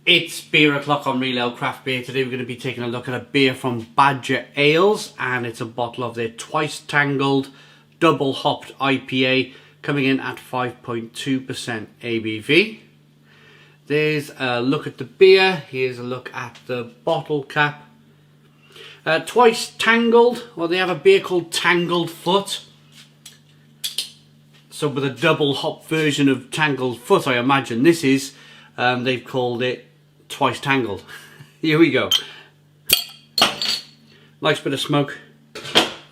It's beer o'clock on Real Ale Craft Beer. Today we're going to be taking a look at a beer from Badger Ales, and it's a bottle of their Twice Tangled double hopped IPA coming in at 5.2% ABV. There's a look at the beer. Here's a look at the bottle cap. Twice Tangled, well, they have a beer called Tangled Foot. So with a double hop version of Tangled Foot, I imagine this is. They've called it Twice Tangled. Here we go. Nice bit of smoke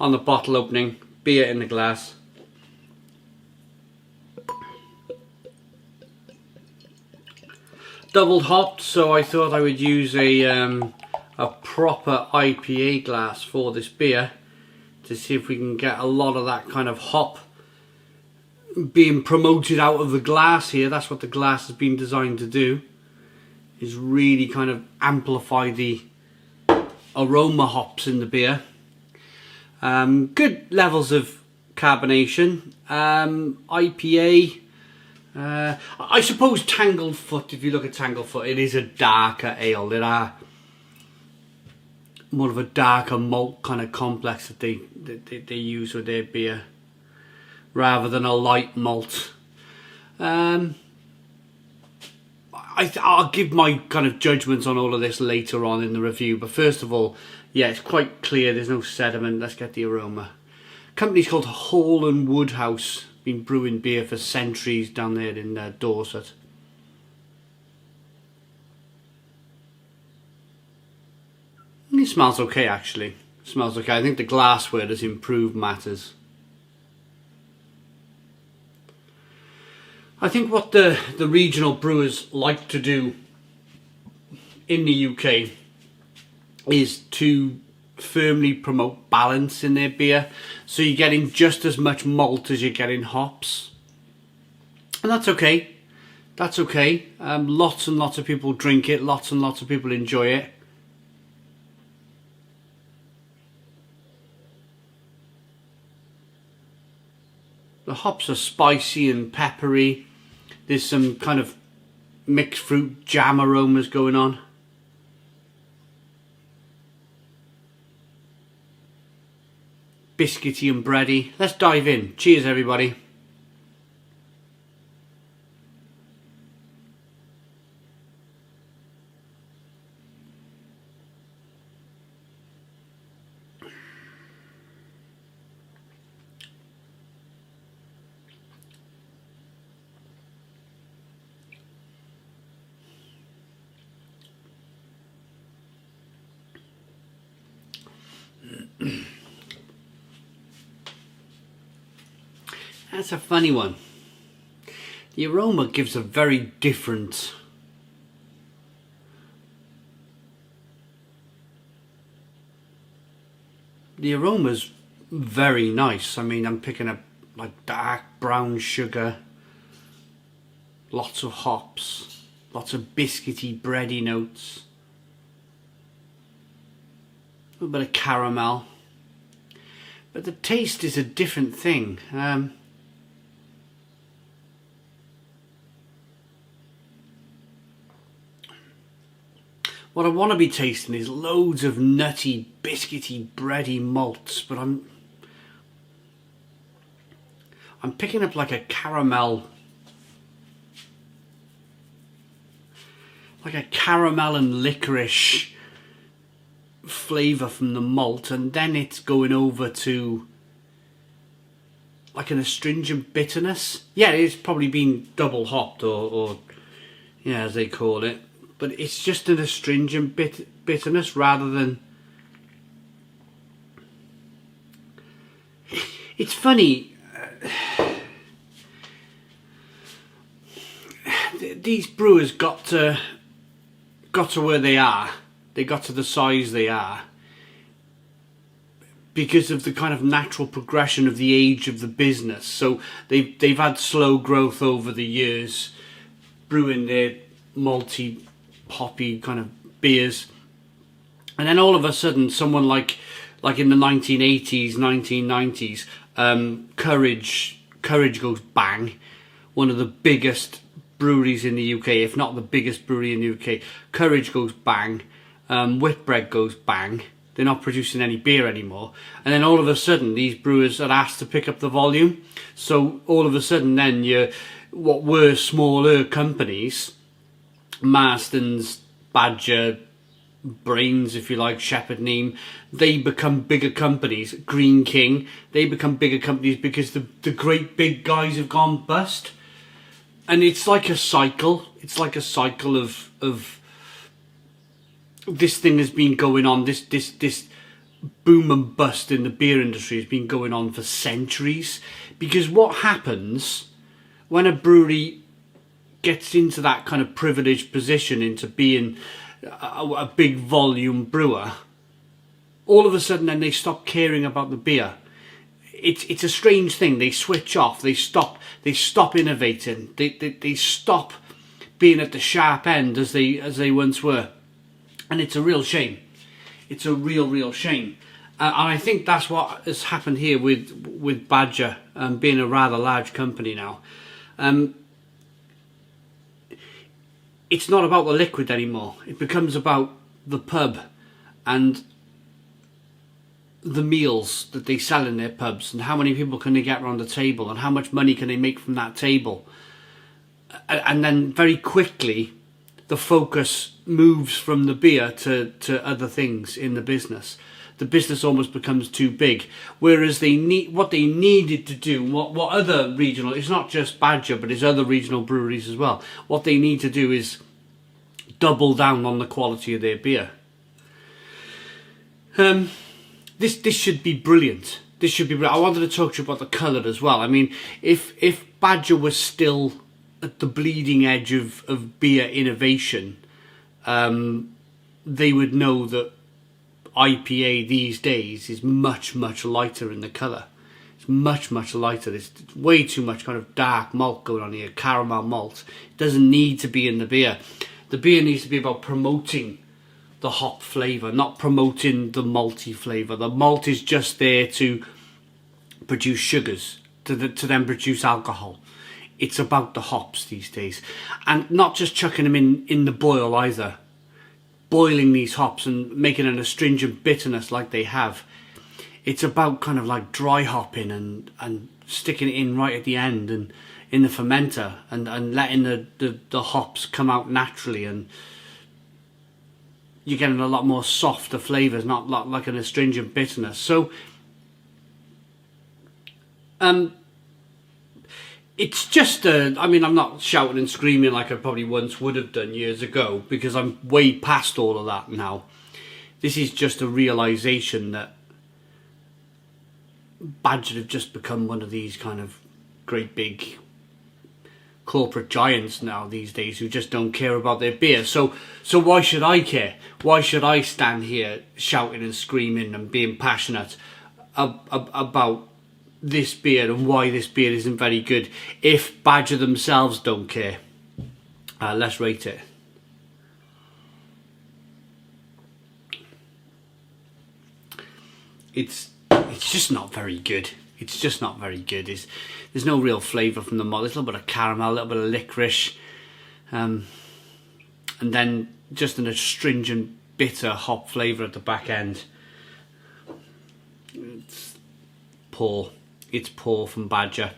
on the bottle opening. Beer in the glass. Double hopped, so I thought I would use a proper IPA glass for this beer to see if we can get a lot of that kind of hop being promoted out of the glass here. That's what the glass has been designed to do, is really kind of amplify the aroma hops in the beer. Good levels of carbonation. IPA. I suppose Tangled Foot, if you look at Tangled Foot, it is a darker ale. There are more of a darker malt kind of complex that they use with their beer, rather than a light malt. I'll give my kind of judgments on all of this later on in the review, but first of all, yeah, it's quite clear, there's no sediment. Let's get the aroma. Company's called Hall and Woodhouse, been brewing beer for centuries down there in Dorset. It smells okay, actually. It smells okay. I think the glassware has improved matters. I think what the regional brewers like to do in the UK is to firmly promote balance in their beer. So you're getting just as much malt as you're getting hops. And that's okay. That's okay. Lots and lots of people drink it. Lots and lots of people enjoy it. The hops are spicy and peppery. There's some kind of mixed fruit jam aromas going on. Biscuity and bready. Let's dive in. Cheers, everybody. That's a funny one. The aroma gives a very different the aroma's very nice. I mean, I'm picking up like dark brown sugar, lots of hops, lots of biscuity bready notes, a little bit of caramel, but the taste is a different thing. What I want to be tasting is loads of nutty, biscuity, bready malts, but I'm picking up like a caramel, and licorice flavour from the malt, and then it's going over to like an astringent bitterness. Yeah, it's probably been double hopped or yeah, as they call it. But it's just an astringent bitterness rather than... It's funny. These brewers got to where they are. They got to the size they are because of the kind of natural progression of the age of the business. So they've had slow growth over the years, brewing their malty, hoppy kind of beers, and then all of a sudden someone like in the 1980s, 1990s, Courage goes bang, one of the biggest breweries in the UK, if not the biggest brewery in the UK. Courage goes bang, Whitbread goes bang. They're not producing any beer anymore. And then all of a sudden, these brewers are asked to pick up the volume. So all of a sudden then, what were smaller companies, Marston's, Badger, Brains, if you like, Shepherd Neame, they become bigger companies. Green King, they become bigger companies because the great big guys have gone bust. And it's like a cycle. It's like a cycle of this thing has been going on. This boom and bust in the beer industry has been going on for centuries. Because what happens when a brewery gets into that kind of privileged position, into being a big volume brewer, all of a sudden then they stop caring about the beer. It's a strange thing. They switch off. They stop innovating. They stop being at the sharp end as they once were, and it's a real shame. It's a real shame. And I think that's what has happened here with Badger, being a rather large company now. It's not about the liquid anymore. It becomes about the pub and the meals that they sell in their pubs, and how many people can they get around the table, and how much money can they make from that table. And then very quickly the focus moves from the beer to other things in the business. The business almost becomes too big. Whereas what they needed to do, what other regional, it's not just Badger, but it's other regional breweries as well. What they need to do is double down on the quality of their beer. This should be brilliant. This should be brilliant. I wanted to talk to you about the colour as well. I mean, if Badger was still at the bleeding edge of beer innovation, they would know that IPA these days is much lighter in the colour. It's much lighter. There's way too much kind of dark malt going on here, caramel malt. It doesn't need to be in the beer. The beer needs to be about promoting the hop flavour, not promoting the malty flavour. The malt is just there to produce sugars, to then produce alcohol. It's about the hops these days, and not just chucking them in the boil either. Boiling these hops and making an astringent bitterness like they have. It's about kind of like dry hopping and sticking it in right at the end and in the fermenter and letting the hops come out naturally, and you're getting a lot more softer flavours, not like an astringent bitterness. So it's just I mean, I'm not shouting and screaming like I probably once would have done years ago, because I'm way past all of that now. This is just a realisation that Badger have just become one of these kind of great big corporate giants now these days, who just don't care about their beer. So why should I care? Why should I stand here shouting and screaming and being passionate about this beer and why this beer isn't very good if Badger themselves don't care? Let's rate it. It's just not very good. It's just not very good. There's no real flavour from the malt. There's a little bit of caramel, a little bit of licorice, and then just an astringent, bitter hop flavour at the back end. It's poor. It's poor from Badger.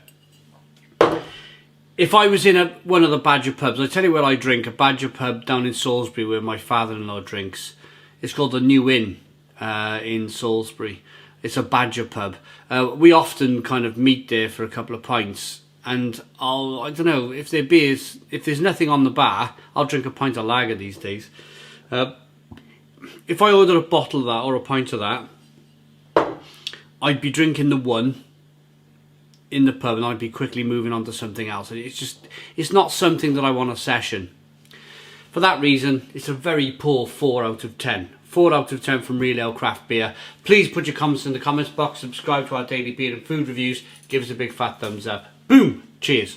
If I was in one of the Badger pubs, I tell you where I drink, a Badger pub down in Salisbury where my father-in-law drinks. It's called the New Inn in Salisbury. It's a Badger pub. We often kind of meet there for a couple of pints, and I don't know, if there's nothing on the bar, I'll drink a pint of lager these days. If I order a bottle of that or a pint of that, I'd be drinking the one in the pub and I'd be quickly moving on to something else. It's not something that I want a session. For that reason, it's a very poor 4 out of 10. 4 out of 10 from Real Ale Craft Beer. Please put your comments in the comments box, subscribe to our daily beer and food reviews, give us a big fat thumbs up. Boom! Cheers.